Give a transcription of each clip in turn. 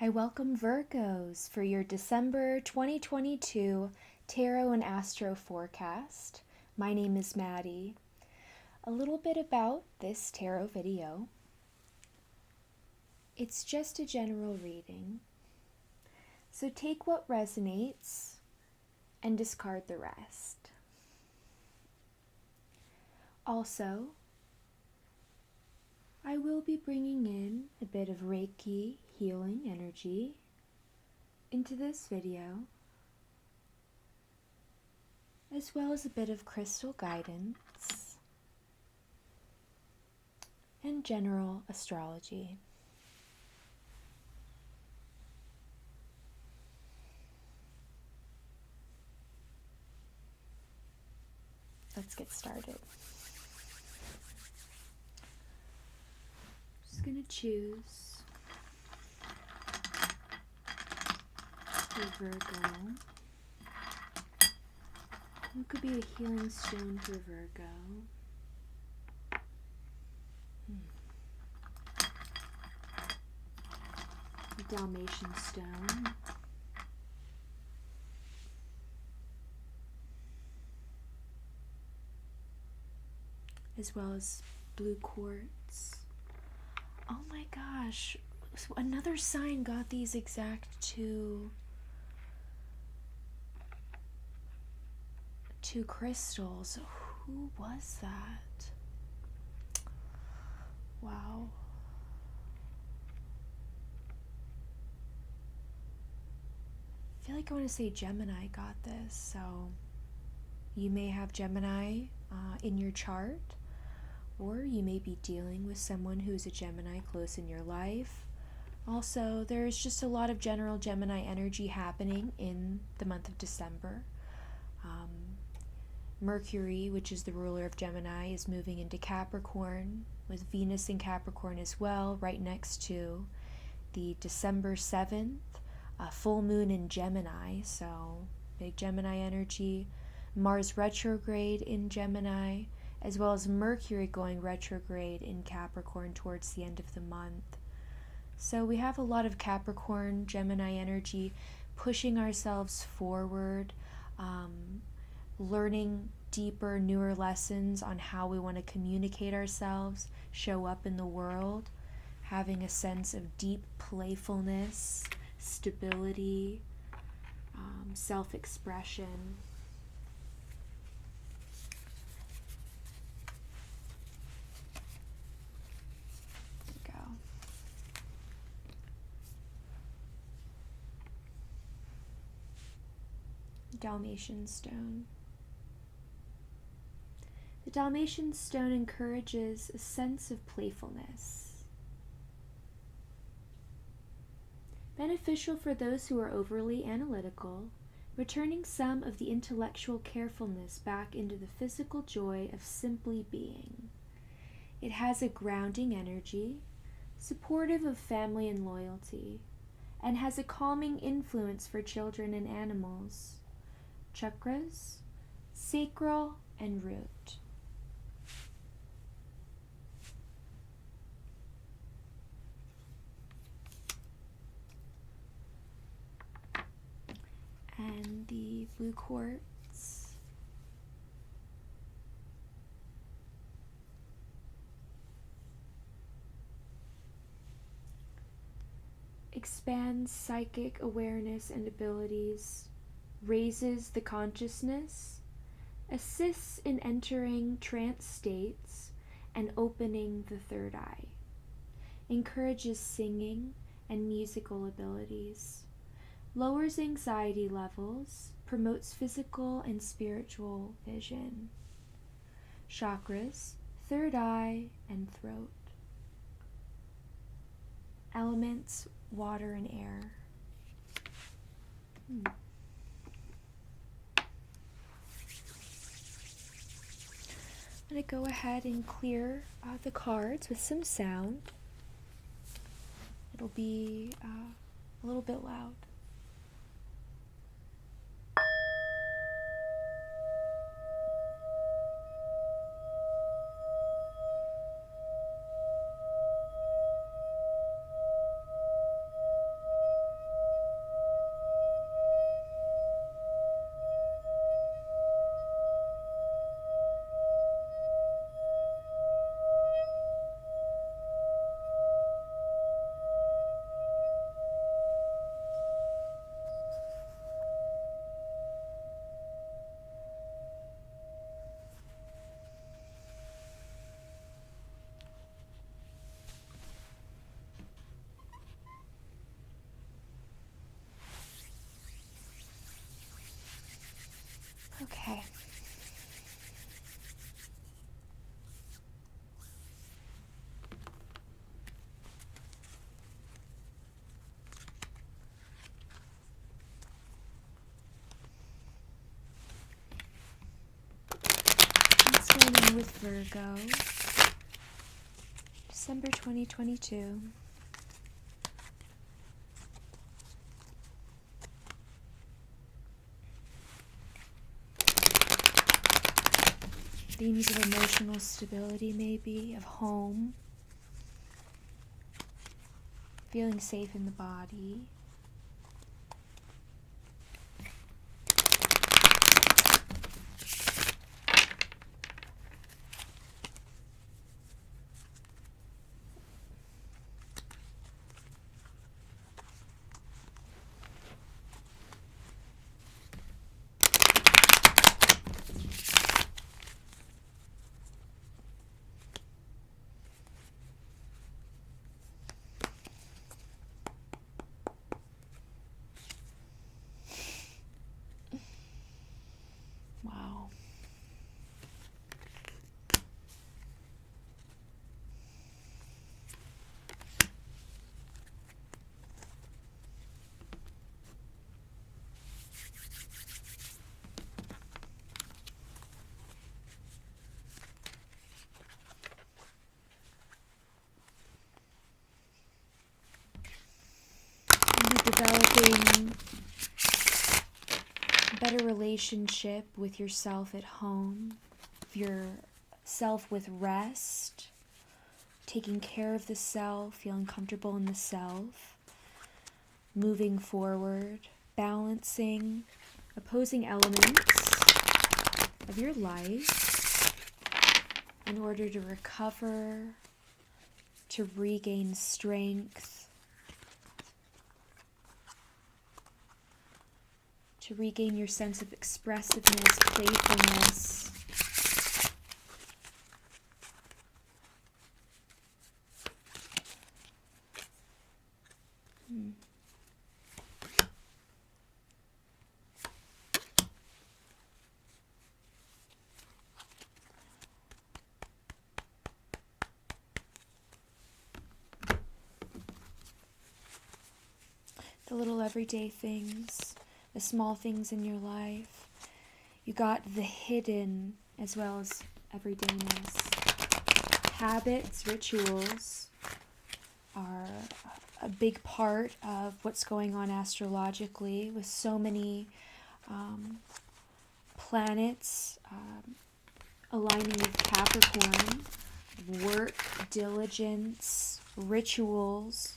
I welcome Virgos for your December 2022 Tarot and Astro Forecast. My name is Madi. A little bit about this tarot video. It's just a general reading, so take what resonates and discard the rest. Also, I will be bringing in a bit of Reiki healing energy into this video, as well as a bit of crystal guidance and general astrology. Let's get started. Just going to choose for Virgo. What could be a healing stone for Virgo? A Dalmatian stone. As well as blue quartz. Oh my gosh, another sign got these exact two crystals. Who was that? Wow. I feel like I want to say Gemini got this, so you may have Gemini in your chart, or you may be dealing with someone who's a Gemini close in your life. Also, there's just a lot of general Gemini energy happening in the month of December. Mercury, which is the ruler of Gemini, is moving into Capricorn, with Venus in Capricorn as well, right next to the December 7th full moon in Gemini, so big Gemini energy. Mars retrograde in Gemini, as well as Mercury going retrograde in Capricorn towards the end of the month. So we have a lot of Capricorn, Gemini energy pushing ourselves forward, learning deeper, newer lessons on how we want to communicate ourselves, show up in the world, having a sense of deep playfulness, stability, self-expression. There we go. Dalmatian stone. The Dalmatian stone encourages a sense of playfulness. Beneficial for those who are overly analytical, returning some of the intellectual carefulness back into the physical joy of simply being. It has a grounding energy, supportive of family and loyalty, and has a calming influence for children and animals. Chakras, sacral, and root. And the blue quartz. Expands psychic awareness and abilities, raises the consciousness, assists in entering trance states and opening the third eye, encourages singing and musical abilities, lowers anxiety levels, promotes physical and spiritual vision. Chakras, third eye and throat. Elements, water and air. I'm going to go ahead and clear the cards with some sound. It'll be a little bit loud. in with Virgo, December 2022. Themes of emotional stability, maybe, of home, feeling safe in the body. Wow. You're developing a better relationship with yourself at home, yourself with rest, taking care of the self, feeling comfortable in the self, moving forward, balancing opposing elements of your life in order to recover, to regain strength, to regain your sense of expressiveness, playfulness. The little everyday things, the small things in your life. You got the hidden as well as everydayness. Habits, rituals are a big part of what's going on astrologically with so many planets aligning with Capricorn. Work, diligence, rituals,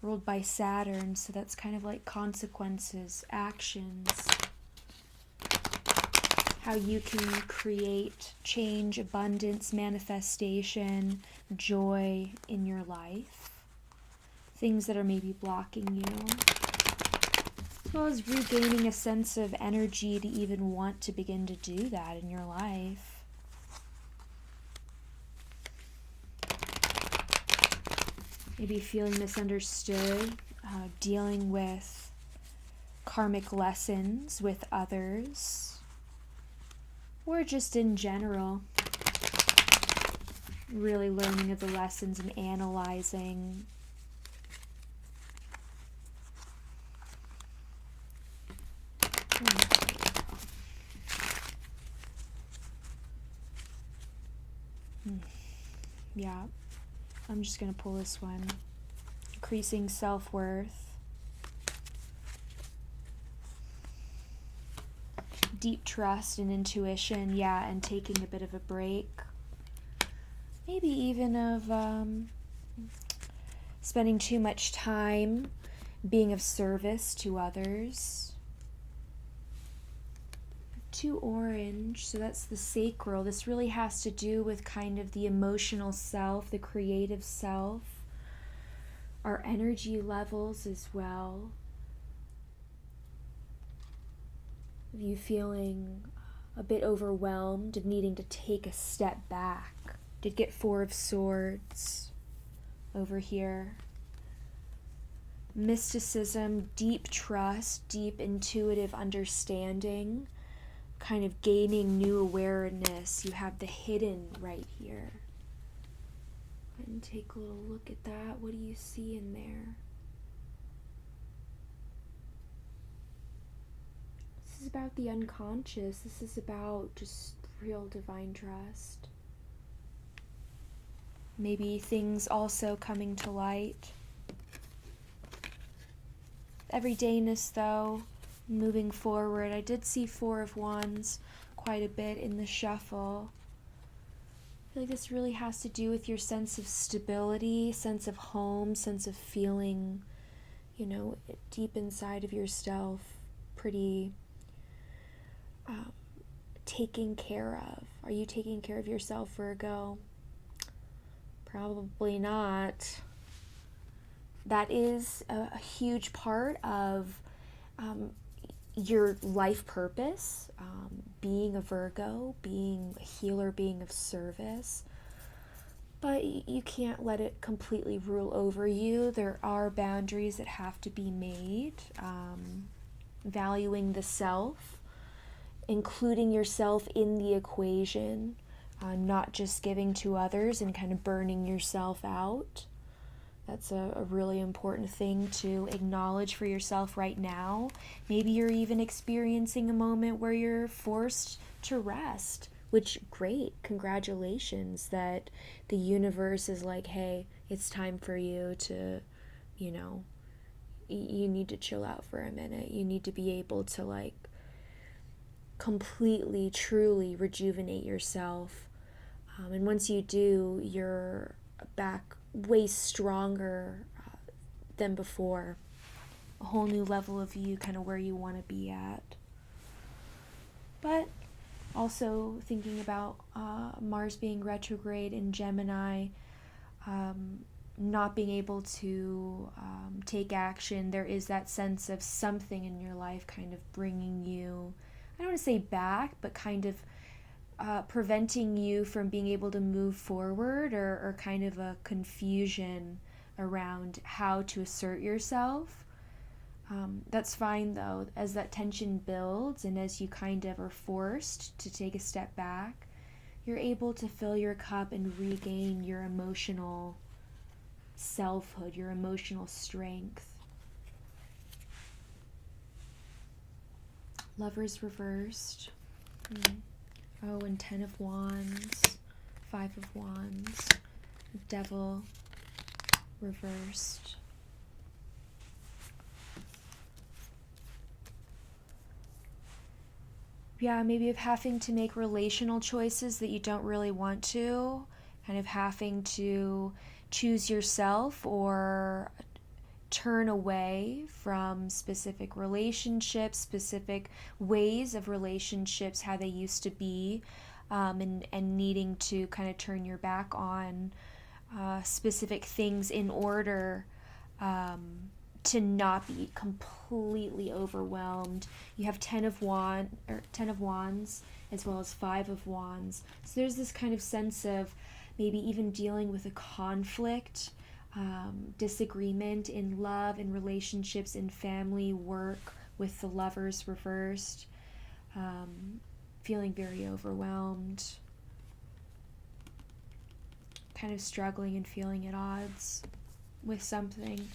ruled by Saturn, so that's kind of like consequences, actions, how you can create change, abundance, manifestation, joy in your life, things that are maybe blocking you, as well as regaining a sense of energy to even want to begin to do that in your life. Maybe feeling misunderstood, dealing with karmic lessons with others, or just in general, really learning of the lessons and analyzing. Yeah. I'm just going to pull this one. Increasing self-worth. Deep trust and intuition, yeah, and taking a bit of a break. Maybe even of spending too much time being of service to others. 2 orange, so that's the sacral. This really has to do with kind of the emotional self, the creative self, our energy levels as well. Of you feeling a bit overwhelmed, of needing to take a step back. Did get 4 of Swords over here. Mysticism, deep trust, deep intuitive understanding, kind of gaining new awareness. You have the hidden right here. And take a little look at that. What do you see in there? This is about the unconscious. This is about just real divine trust. Maybe things also coming to light. Everydayness, though, moving forward. I did see Four of Wands quite a bit in the shuffle. I feel like this really has to do with your sense of stability, sense of home, sense of feeling, you know, deep inside of yourself, pretty taken care of. Are you taking care of yourself, Virgo? Probably not. That is a huge part of your life purpose, being a Virgo, being a healer, being of service. But you can't let it completely rule over you. There are boundaries that have to be made. Valuing the self, including yourself in the equation, not just giving to others and kind of burning yourself out. That's a really important thing to acknowledge for yourself right now. Maybe you're even experiencing a moment where you're forced to rest, which, great, congratulations that the universe is like, hey, it's time for you to, you know, you need to chill out for a minute. You need to be able to, like, completely, truly rejuvenate yourself. And once you do, you're back way stronger than before. A whole new level of you, kind of where you want to be at. But also thinking about Mars being retrograde in Gemini, not being able to take action. There is that sense of something in your life kind of bringing you, I don't want to say back, but kind of preventing you from being able to move forward, or kind of a confusion around how to assert yourself. That's fine, though, as that tension builds and as you kind of are forced to take a step back, you're able to fill your cup and regain your emotional selfhood, your emotional strength. Lovers reversed. Oh, and 10 of Wands, 5 of Wands, Devil reversed. Yeah, maybe of having to make relational choices that you don't really want to, kind of having to choose yourself or turn away from specific relationships, specific ways of relationships, how they used to be, and needing to kind of turn your back on specific things in order to not be completely overwhelmed. You have 10 of Wands as well as 5 of Wands. So there's this kind of sense of maybe even dealing with a conflict, disagreement in love, in relationships, in family, work, with the Lovers reversed, feeling very overwhelmed, kind of struggling and feeling at odds with something,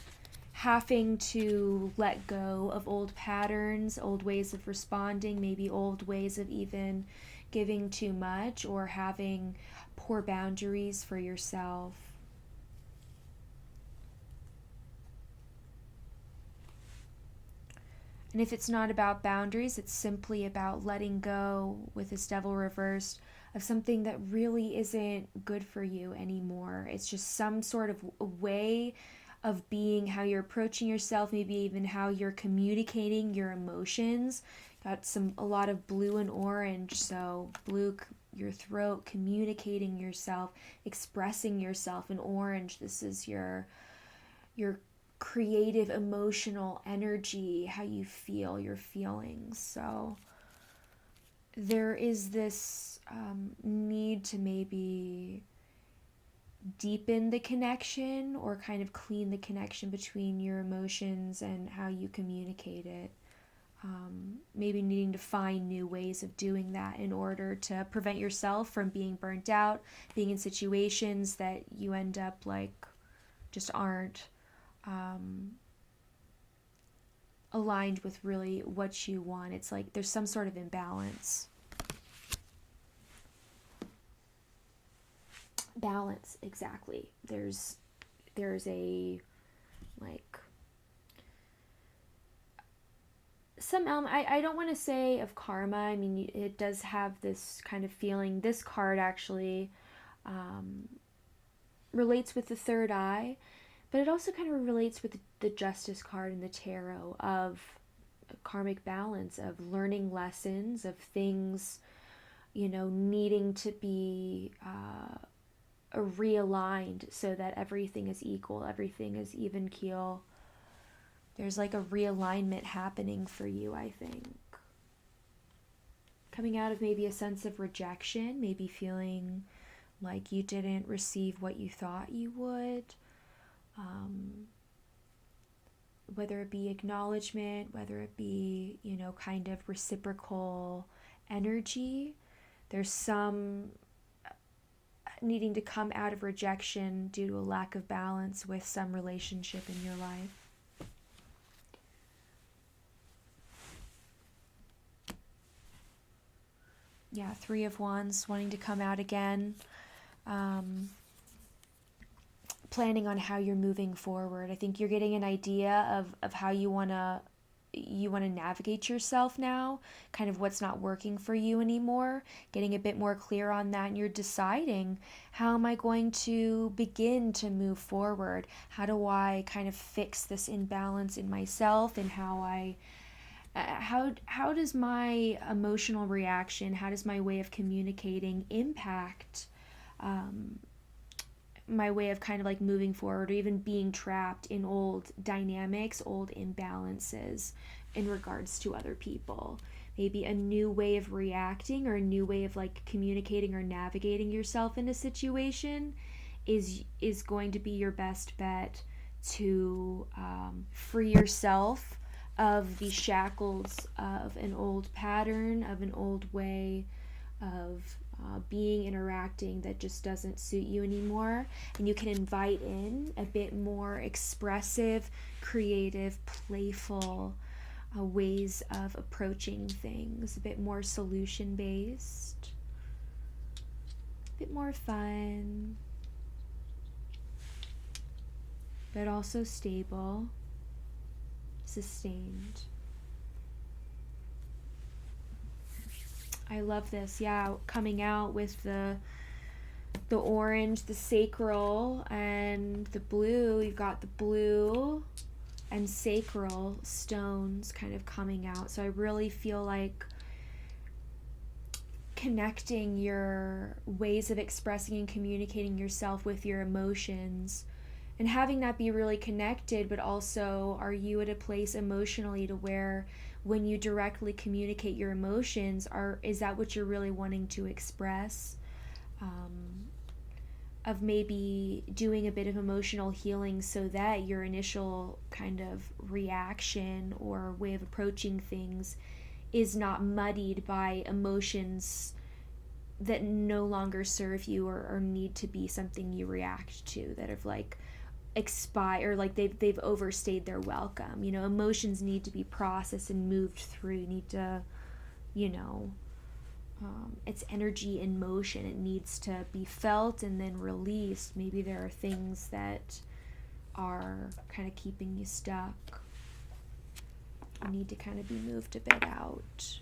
having to let go of old patterns, old ways of responding, maybe old ways of even giving too much or having poor boundaries for yourself. And if it's not about boundaries, it's simply about letting go, with this Devil reversed, of something that really isn't good for you anymore. It's just some sort of way of being, how you're approaching yourself, maybe even how you're communicating your emotions. Got a lot of blue and orange, so blue, your throat, communicating yourself, expressing yourself. In orange, this is your creative, emotional energy, how you feel, your feelings. So there is this need to maybe deepen the connection or kind of clean the connection between your emotions and how you communicate it. Maybe needing to find new ways of doing that in order to prevent yourself from being burnt out, being in situations that you end up like just aren't aligned with really what you want. It's like there's some sort of imbalance. Balance, exactly. There's a, like, some element, I don't want to say of karma. I mean, it does have this kind of feeling. This card actually relates with the third eye, but it also kind of relates with the Justice card in the tarot, of karmic balance, of learning lessons, of things, needing to be realigned so that everything is equal, everything is even keel. There's like a realignment happening for you, I think. Coming out of maybe a sense of rejection, maybe feeling like you didn't receive what you thought you would. Whether it be acknowledgement, whether it be, kind of reciprocal energy. There's some needing to come out of rejection due to a lack of balance with some relationship in your life. Yeah, Three of Wands, wanting to come out again. Planning on how you're moving forward. I think you're getting an idea of how you want to navigate yourself now, kind of what's not working for you anymore, getting a bit more clear on that, and you're deciding, how am I going to begin to move forward? How do I kind of fix this imbalance in myself, and how does my emotional reaction, how does my way of communicating impact my way of kind of like moving forward, or even being trapped in old dynamics, old imbalances in regards to other people. Maybe a new way of reacting, or a new way of like communicating or navigating yourself in a situation is going to be your best bet to free yourself of the shackles of an old pattern, of an old way of being, interacting, that just doesn't suit you anymore. And you can invite in a bit more expressive, creative, playful ways of approaching things, a bit more solution based, a bit more fun, but also stable, sustained. I love this. Yeah, coming out with the orange, the sacral, and the blue. You've got the blue and sacral stones kind of coming out. So I really feel like connecting your ways of expressing and communicating yourself with your emotions, and having that be really connected, but also, are you at a place emotionally to where when you directly communicate your emotions, is that what you're really wanting to express? Of maybe doing a bit of emotional healing so that your initial kind of reaction or way of approaching things is not muddied by emotions that no longer serve you, or need to be something you react to, that have like expire, like they've overstayed their welcome. Emotions need to be processed and moved through. You need to, it's energy in motion. It needs to be felt and then released. Maybe there are things that are kind of keeping you stuck. You need to kind of be moved a bit out.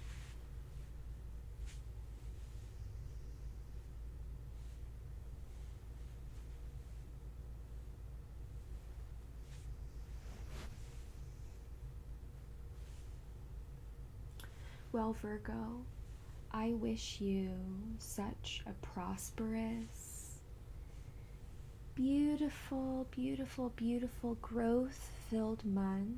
Well, Virgo, I wish you such a prosperous, beautiful, beautiful, beautiful, growth-filled month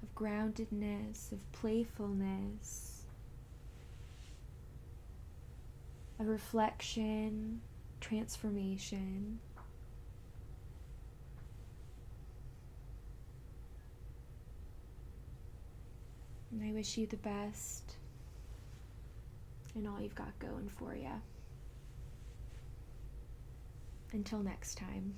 of groundedness, of playfulness, of reflection, transformation. And I wish you the best in all you've got going for you. Until next time.